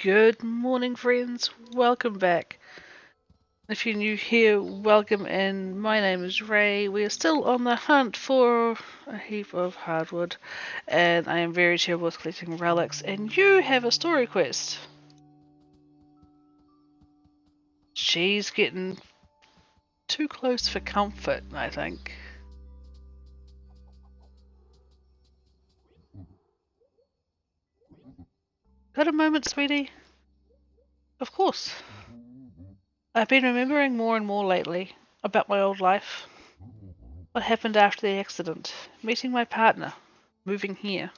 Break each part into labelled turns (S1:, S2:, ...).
S1: Good morning, friends. Welcome back. If you're new here, welcome in. My name is Ray. We are still on the hunt for a heap of hardwood, and I am very terrible with collecting relics. And you have a story quest. She's getting too close for comfort, I think. Got a moment, sweetie? Of course. I've been remembering more and more lately about my old life. What happened after the accident? Meeting my partner. Moving here.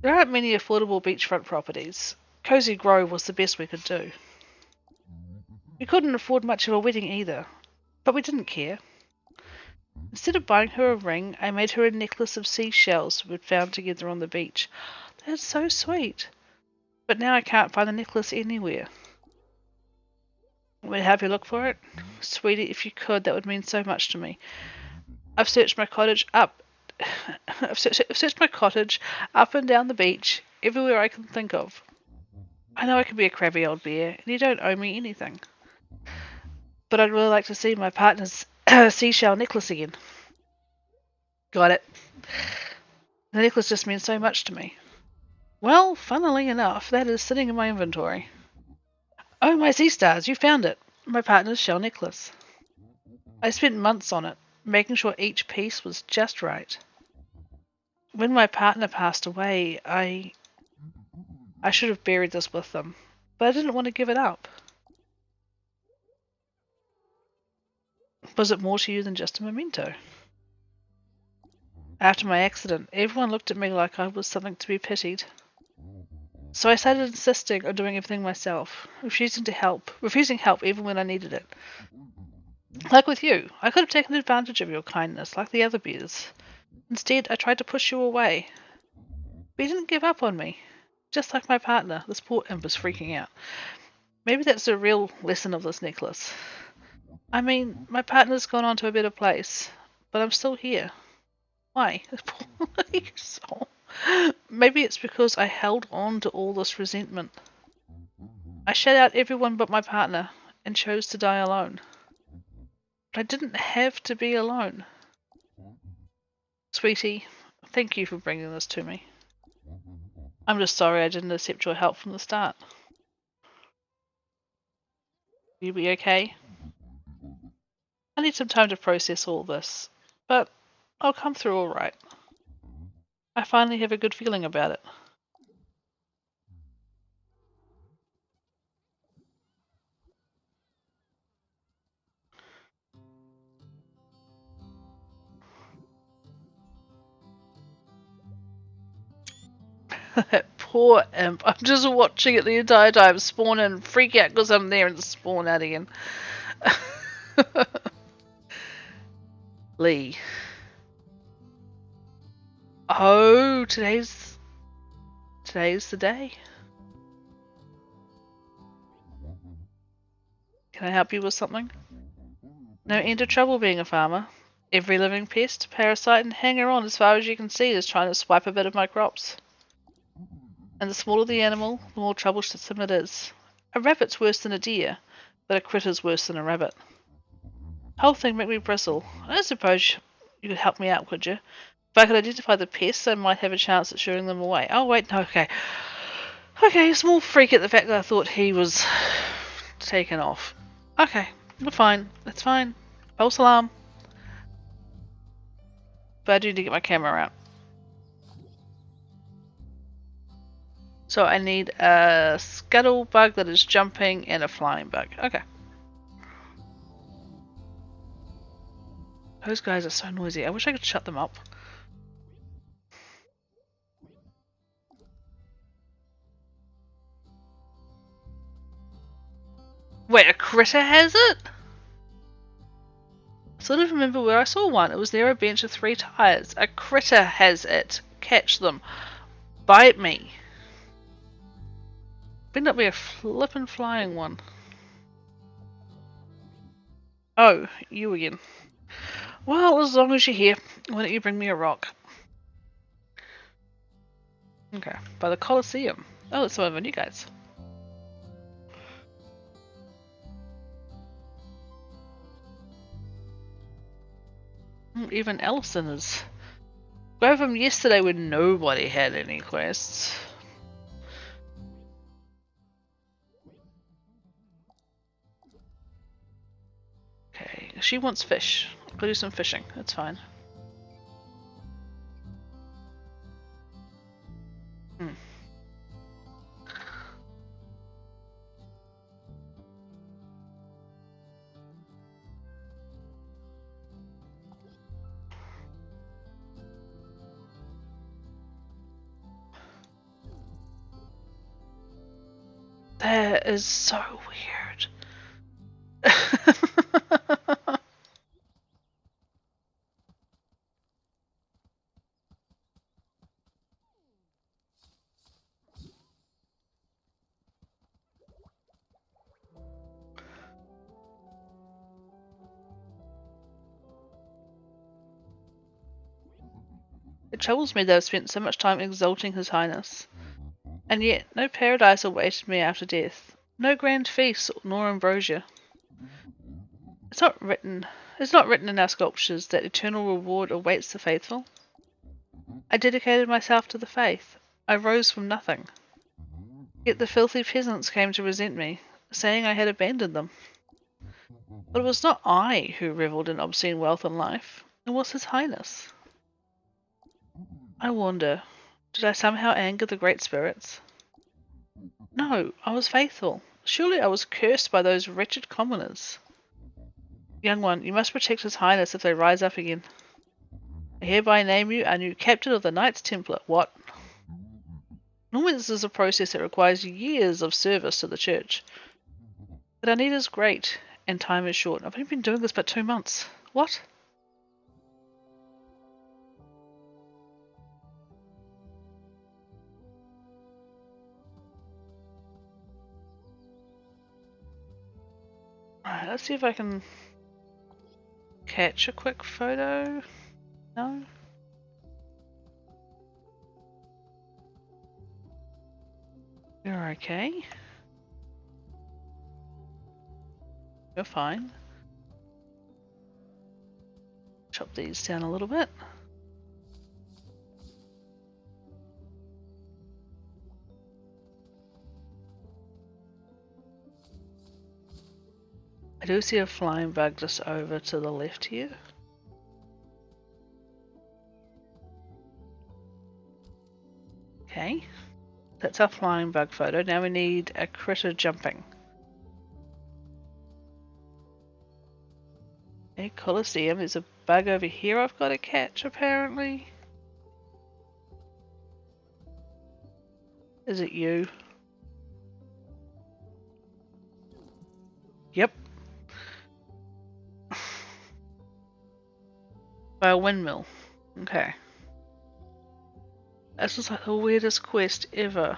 S1: There aren't many affordable beachfront properties. Cozy Grove was the best we could do. We couldn't afford much of a wedding either, but we didn't care. Instead of buying her a ring, I made her a necklace of seashells we'd found together on the beach. That's so sweet. But now I can't find the necklace anywhere. Want me to help you look for it? Sweetie, if you could, that would mean so much to me. I've searched my cottage up I've searched my cottage up and down the beach, everywhere I can think of. I know I can be a crabby old bear, and you don't owe me anything. But I'd really like to see my partner's seashell necklace again. Got it. The necklace just means so much to me. Well, funnily enough, that is sitting in my inventory. Oh, my sea stars, you found it. My partner's shell necklace. I spent months on it, making sure each piece was just right. When my partner passed away, I should have buried this with them, but I didn't want to give it up. Was it more to you than just a memento? After my accident, everyone looked at me like I was something to be pitied. So I started insisting on doing everything myself, refusing help even when I needed it. Like with you, I could have taken advantage of your kindness, like the other bears. Instead, I tried to push you away. But you didn't give up on me. Just like my partner, this poor imp is freaking out. Maybe that's the real lesson of this necklace. I mean, my partner's gone on to a better place, but I'm still here. Why? Poor soul. Maybe it's because I held on to all this resentment. I shut out everyone but my partner and chose to die alone. But I didn't have to be alone. Sweetie, thank you for bringing this to me. I'm just sorry I didn't accept your help from the start. Will you be okay? I need some time to process all this, but I'll come through all right. I finally have a good feeling about it. That poor imp. I'm just watching it the entire time spawn in, freak out because I'm there and spawn out again. Lee. Oh, today's the day. Can I help you with something? No end of trouble being a farmer. Every living pest, parasite, and hanger-on as far as you can see is trying to swipe a bit of my crops. And the smaller the animal, the more troublesome it is. A rabbit's worse than a deer, but a critter's worse than a rabbit. The whole thing made me bristle. I suppose you could help me out, could you? If I could identify the pests, I might have a chance at shooing them away. Oh, wait, no, okay. Okay, small freak at the fact that I thought he was taken off. Okay, we're fine. That's fine. False alarm. But I do need to get my camera out. So I need a scuttle bug that is jumping and a flying bug. Okay. Those guys are so noisy. I wish I could shut them up. Wait, a critter has it? I sort of remember where I saw one. It was near a bench with 3 tires. A critter has it. Catch them. Bite me. Better not be a flippin' flying one. Oh, you again. Well, as long as you're here, why don't you bring me a rock? Okay, by the Colosseum. Oh, it's some of our new guys. Even Ellison is. Go from yesterday when nobody had any quests. Okay, she wants fish. I'll do some fishing. That's fine. Hmm. That is so weird. It troubles me that I've spent so much time exalting His Highness, and yet no paradise awaited me after death, no grand feast nor ambrosia. It's not written. It's not written in our sculptures that eternal reward awaits the faithful. I dedicated myself to the faith. I rose from nothing. Yet the filthy peasants came to resent me, saying I had abandoned them. But it was not I who revelled in obscene wealth and life. It was His Highness. I wonder, did I somehow anger the great spirits? No, I was faithful. Surely I was cursed by those wretched commoners. Young one, you must protect His Highness if they rise up again. I hereby name you our new captain of the Knights Templar. What? Normally this is a process that requires years of service to the church. But our need is great, and time is short. I've only been doing this but 2 months. What? Alright, let's see if I can catch a quick photo. No? You're okay. You're fine. Chop these down a little bit. I do see a flying bug just over to the left here. Okay. That's our flying bug photo. Now we need a critter jumping. Okay, Colosseum. There's a bug over here I've got to catch, apparently. Is it you? Yep. By a windmill. Okay. That's just like the weirdest quest ever.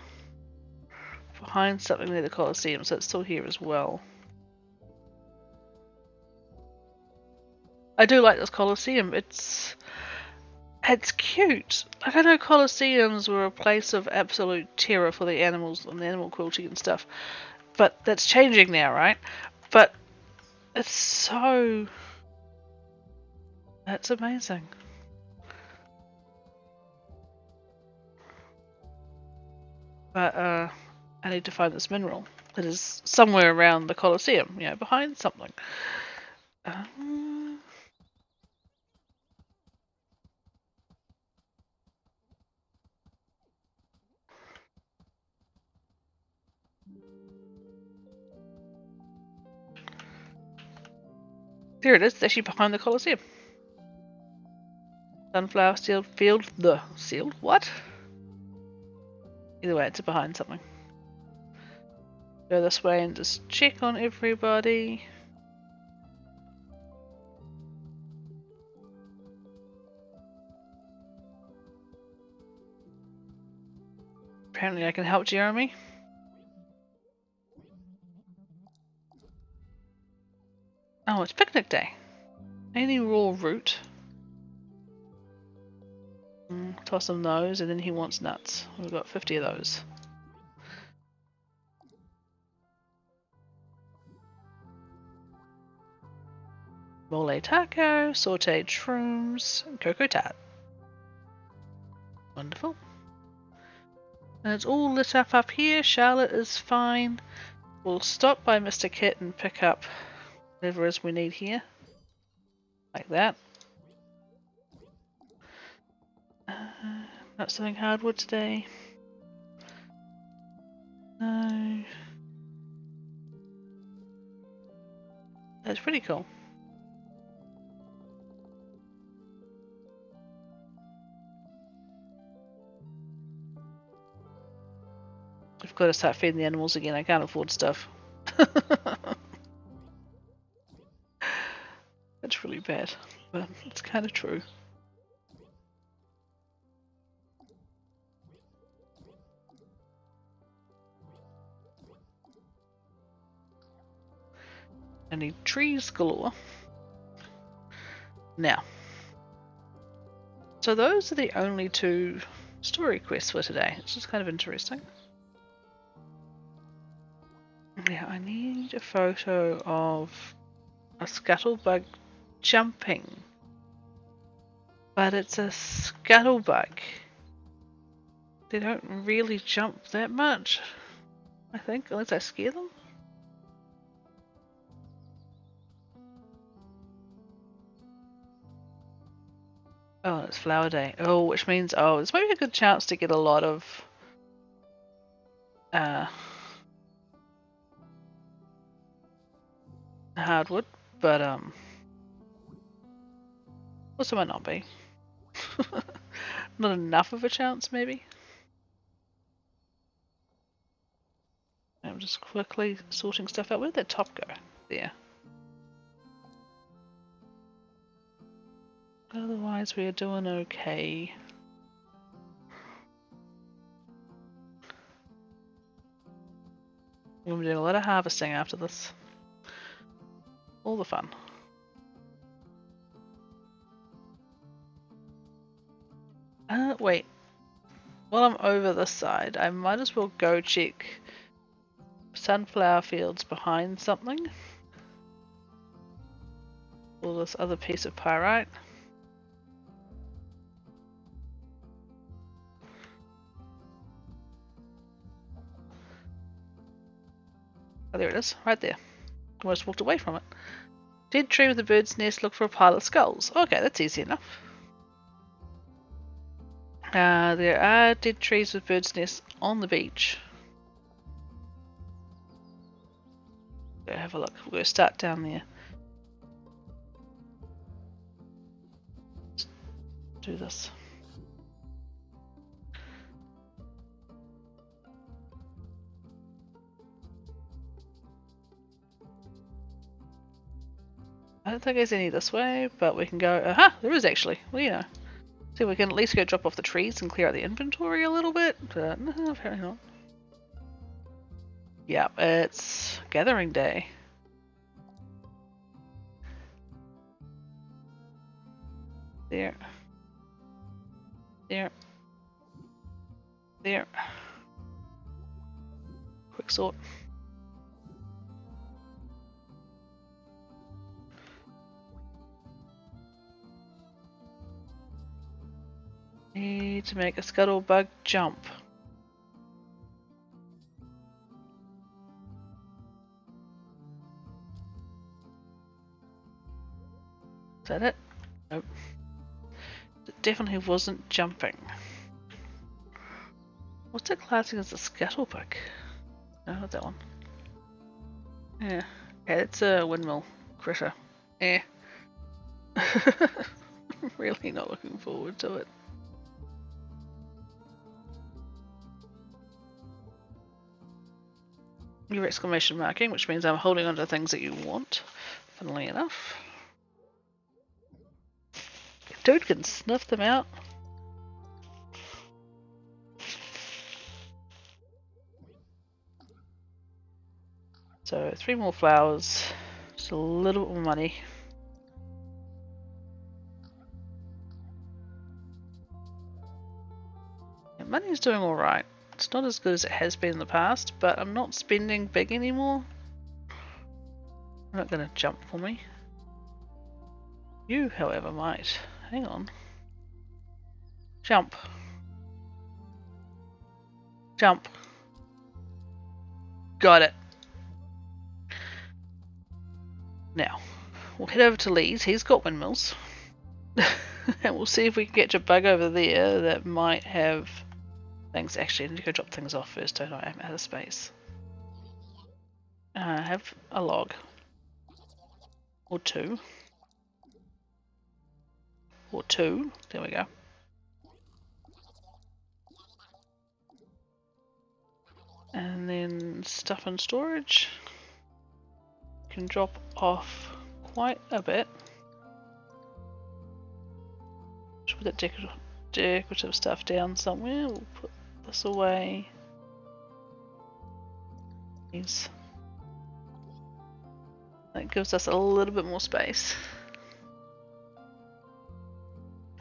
S1: Behind something near the Colosseum, so it's still here as well. I do like this Colosseum. It's cute. Like, I know Colosseums were a place of absolute terror for the animals and the animal cruelty and stuff, but that's changing now, right? But it's so... That's amazing. But I need to find this mineral that is somewhere around the Colosseum, you know, behind something. There it is. It's actually behind the Colosseum. Sunflower sealed field. The sealed? What? Either way, it's behind something. Go this way and just check on everybody. Apparently I can help Jeremy. Oh, it's picnic day. Any raw root? Toss him those, and then he wants nuts. We've got 50 of those. Mole taco, sauteed shrooms, and cocoa tart. Wonderful. And it's all lit up here. Charlotte is fine. We'll stop by Mr. Kit and pick up whatever it is we need here. Like that. Not selling hardwood today. No. That's pretty cool. I've got to start feeding the animals again. I can't afford stuff. That's really bad, but it's kind of true. I need trees galore. Now, so those are the only 2 story quests for today. It's just kind of interesting. Yeah, I need a photo of a scuttlebug jumping. But it's a scuttlebug. They don't really jump that much, I think, unless I scare them. Oh, it's flower day. Oh, which means, it's maybe a good chance to get a lot of hardwood, but also might not be. Not enough of a chance, maybe. I'm just quickly sorting stuff out. Where did that top go? There. Otherwise, we are doing okay. We're going to be doing a lot of harvesting after this. All the fun. Wait. While I'm over this side, I might as well go check sunflower fields behind something. Or this other piece of pyrite. Oh, there it is, right there. Almost walked away from it. Dead tree with a bird's nest, look for a pile of skulls. Okay, that's easy enough. There are dead trees with birds' nests on the beach. Go have a look. We'll go start down there. Let's do this. I don't think there's any this way, but we can go. Aha! There is actually. Well, you know. So we can at least go drop off the trees and clear out the inventory a little bit, but no, apparently not. Yep, it's gathering day. There. There. There. Quick sort. Need to make a scuttlebug jump. Is that it? Nope. It definitely wasn't jumping. What's it classing as a scuttlebug? No, not that one. Yeah. Okay, it's a windmill critter. Eh. Really not looking forward to it. Your exclamation marking, which means I'm holding on to things that you want, funnily enough. Dude can sniff them out. So 3 more flowers, just a little bit more money. Money's doing alright. It's not as good as it has been in the past, but I'm not spending big anymore. I'm not gonna jump for me. You, however, might. Hang on. Jump. Jump. Got it. Now, we'll head over to Lee's. He's got windmills. And we'll see if we can get a bug over there that might have things. Actually, I need to go drop things off first, don't I? I'm out of space. I have a log. Or two. Or two. There we go. And then stuff in storage. Can drop off quite a bit. Should put that decorative stuff down somewhere. We'll put this away. These. That gives us a little bit more space.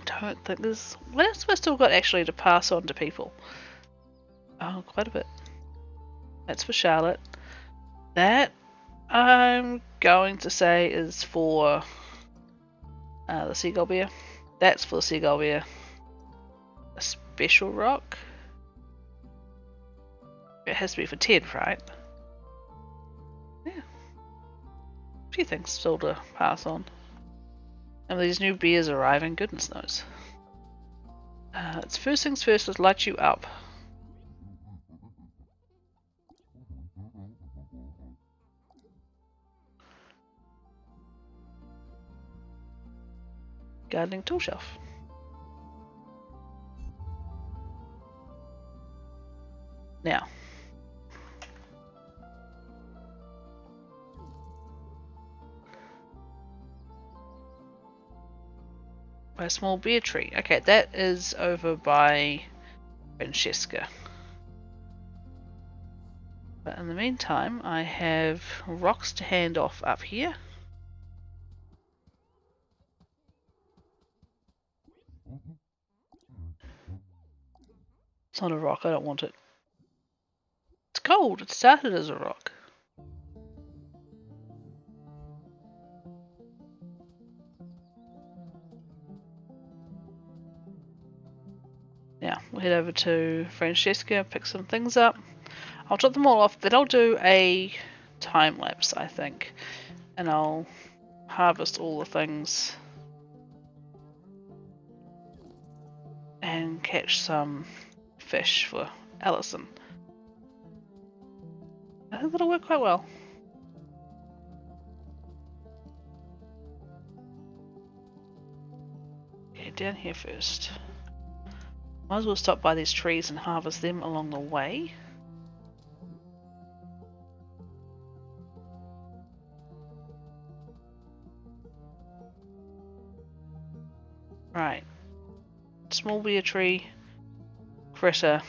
S1: I don't think there's... What else have I still got actually to pass on to people? Oh, quite a bit. That's for Charlotte. That I'm going to say is for the seagull bear. That's for the seagull bear. A special rock. It has to be for Ted, right? Yeah. A few things still to pass on. And these new bears arriving, goodness knows. It's first things first, let's light you up. Gardening tool shelf. Now, by a small beer tree. Okay, that is over by Francesca. But in the meantime, I have rocks to hand off up here. It's not a rock, I don't want it. It's cold, it started as a rock. Now, we'll head over to Francesca, pick some things up. I'll drop them all off, then I'll do a time lapse, I think. And I'll harvest all the things. And catch some fish for Allison. I think that'll work quite well. Okay, down here first. Might as well stop by these trees and harvest them along the way. Right. Small beer tree. Critter.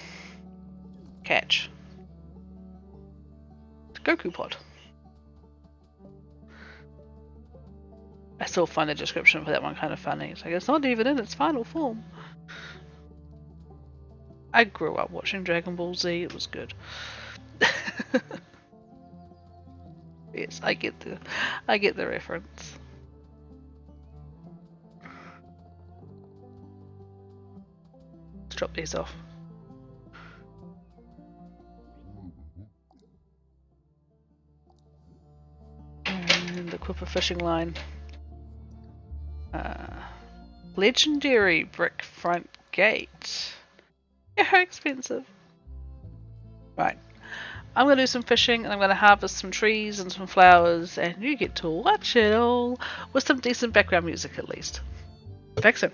S1: Catch. Goku pod. I still find the description for that one kind of funny. It's like, it's not even in its final form. I grew up watching Dragon Ball Z, it was good. Yes, I get the reference. Let's drop these off. And equip a fishing line. Legendary brick front gate. How expensive. Right. I'm going to do some fishing and I'm going to harvest some trees and some flowers and you get to watch it all with some decent background music at least. Back soon.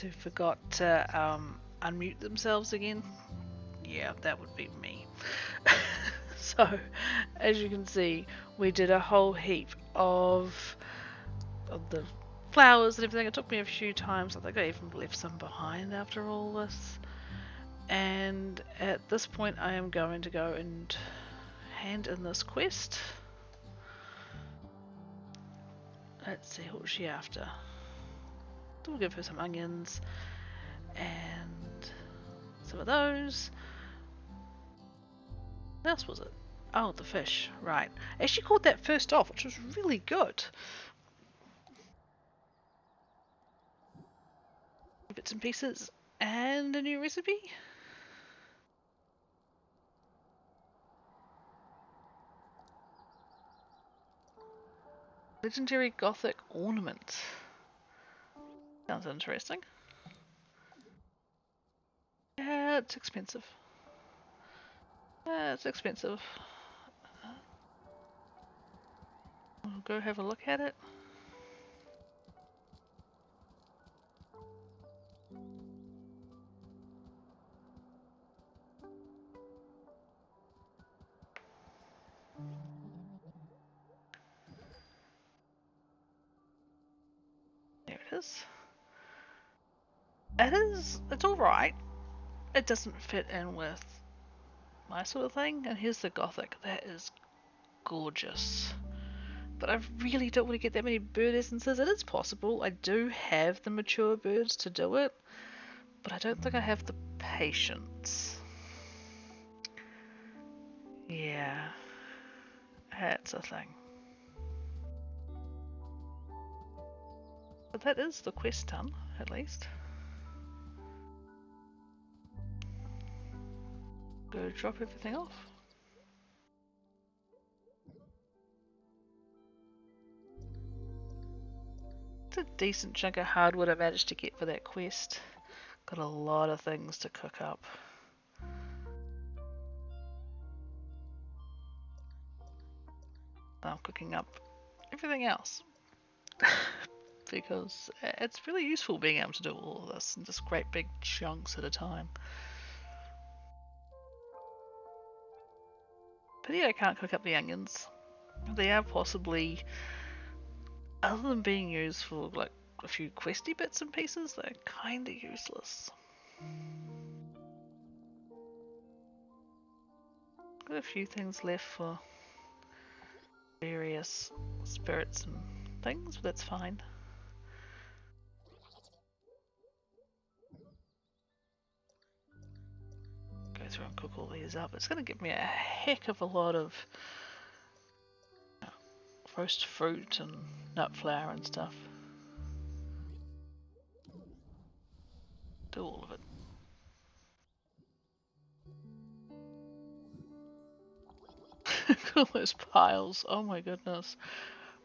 S1: players who forgot to unmute themselves again. Yeah, that would be me. So, as you can see, we did a whole heap of the flowers and everything. It took me a few times. I think I even left some behind after all this. And at this point I am going to go and hand in this quest. Let's see, what was she after? We'll give her some onions and some of those. What else was it? Oh, the fish, right. Actually caught that first off, which was really good. Bits and pieces and a new recipe. Legendary Gothic ornament. Sounds interesting. Yeah, it's expensive. It's expensive. We'll go have a look at it. There it is. It's alright. It doesn't fit in with my sort of thing. And here's the Gothic. That is gorgeous. But I really don't want to get that many bird essences. It is possible. I do have the mature birds to do it. But I don't think I have the patience. Yeah. That's a thing. But that is the quest done, at least. Go drop everything off. It's a decent chunk of hardwood I managed to get for that quest. Got a lot of things to cook up. I'm cooking up everything else. Because it's really useful being able to do all of this in just great big chunks at a time. Pity I can't cook up the onions. They are possibly, other than being used for like a few questy bits and pieces, they're kinda useless. Got a few things left for various spirits and things, but that's fine. Go through and cook all these up. It's going to give me a heck of a lot of roast fruit and nut flour and stuff. Do all of it. All those piles. Oh my goodness.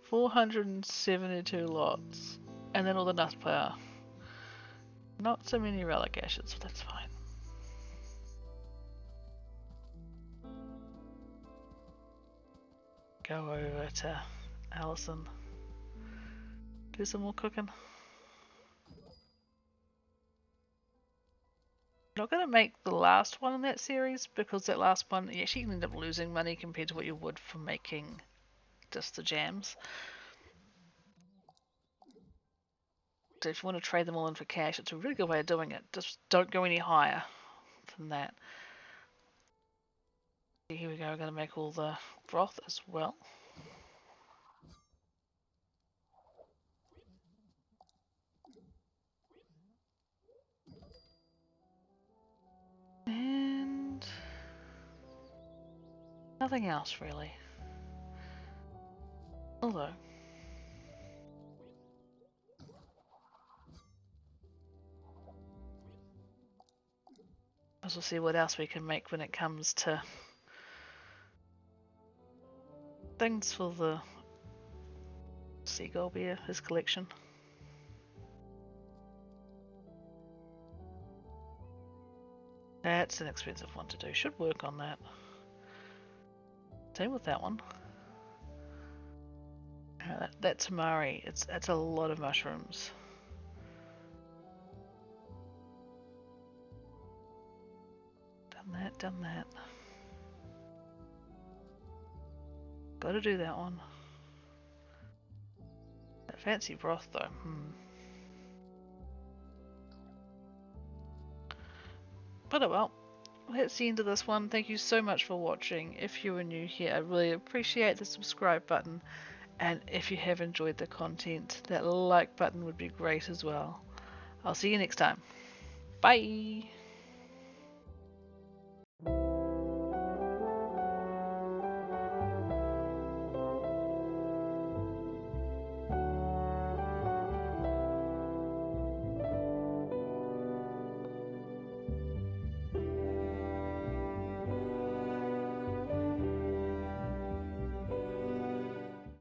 S1: 472 lots. And then all the nut flour. Not so many relic ashes, but that's fine. Go over to Alison. Do some more cooking. I'm not going to make the last one in that series because that last one you actually end up losing money compared to what you would for making just the jams. So if you want to trade them all in for cash, it's a really good way of doing it. Just don't go any higher than that. Here we go, we're going to make all the broth as well. And nothing else really. Although we'll see what else we can make when it comes to things for the seagull bear, his collection. That's an expensive one to do. Should work on that. Same with that one. That tamari, it's a lot of mushrooms. that, done that. Gotta do that one. That fancy broth though. But oh well. That's the end of this one. Thank you so much for watching. If you are new here, I really appreciate the subscribe button. And if you have enjoyed the content, that like button would be great as well. I'll see you next time. Bye!